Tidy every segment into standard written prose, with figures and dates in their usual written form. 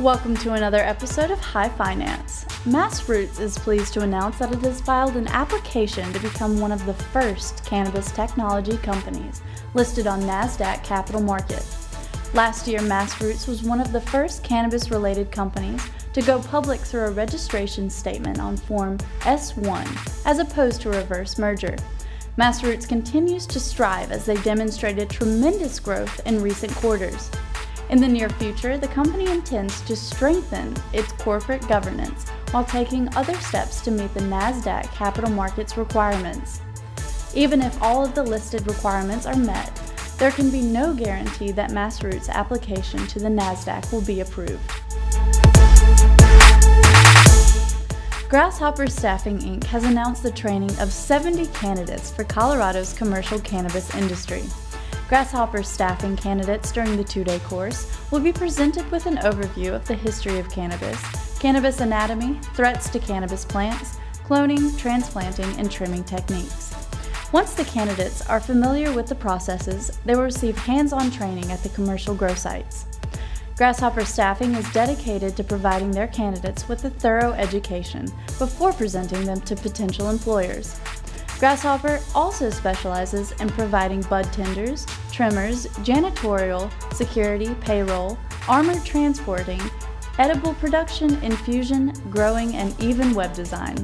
Welcome to another episode of High Finance. Massroots is pleased to announce that it has filed an application to become one of the first cannabis technology companies listed on NASDAQ Capital Market. Last year, Massroots was one of the first cannabis-related companies to go public through a registration statement on Form S-1, as opposed to a reverse merger. Massroots continues to strive as they demonstrated tremendous growth in recent quarters. In the near future, the company intends to strengthen its corporate governance while taking other steps to meet the NASDAQ Capital Market's requirements. Even if all of the listed requirements are met, there can be no guarantee that Massroots' application to the NASDAQ will be approved. Grasshopper Staffing Inc. has announced the training of 70 candidates for Colorado's commercial cannabis industry. Grasshopper staffing candidates during the two-day course will be presented with an overview of the history of cannabis anatomy, threats to cannabis plants, cloning, transplanting, and trimming techniques. Once the candidates are familiar with the processes, they will receive hands-on training at the commercial grow sites. Grasshopper Staffing is dedicated to providing their candidates with a thorough education before presenting them to potential employers. Grasshopper also specializes in providing bud tenders, trimmers, janitorial, security, payroll, armored transporting, edible production, infusion, growing, and even web design.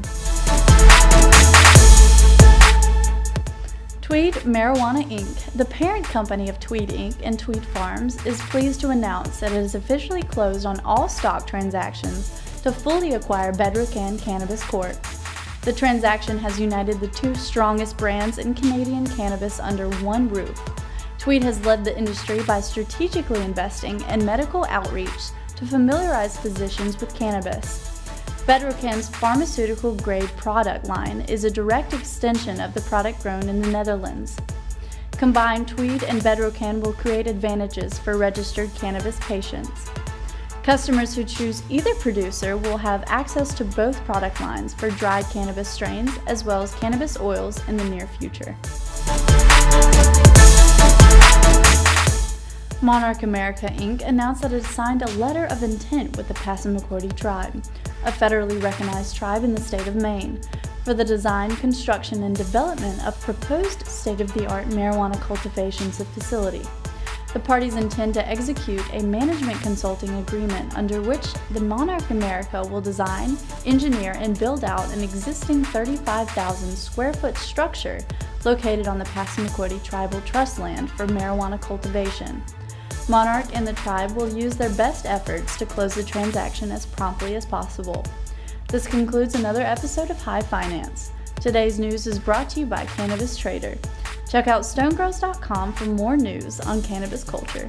Tweed Marijuana Inc., the parent company of Tweed Inc. and Tweed Farms, is pleased to announce that it has officially closed on all stock transactions to fully acquire Bedrocan Cannabis Corp. The transaction has united the two strongest brands in Canadian cannabis under one roof. Tweed has led the industry by strategically investing in medical outreach to familiarize physicians with cannabis. Bedrocan's pharmaceutical-grade product line is a direct extension of the product grown in the Netherlands. Combined, Tweed and Bedrocan will create advantages for registered cannabis patients. Customers who choose either producer will have access to both product lines for dried cannabis strains as well as cannabis oils in the near future. Monarch America Inc. announced that it signed a letter of intent with the Passamaquoddy tribe, a federally recognized tribe in the state of Maine, for the design, construction, and development of proposed state-of-the-art marijuana cultivation facility. The parties intend to execute a management consulting agreement under which the Monarch America will design, engineer, and build out an existing 35,000 square foot structure located on the Passamaquoddy Tribal Trust land for marijuana cultivation. Monarch and the tribe will use their best efforts to close the transaction as promptly as possible. This concludes another episode of High Finance. Today's news is brought to you by Cannabis Trader. Check out stonegrows.com for more news on cannabis culture.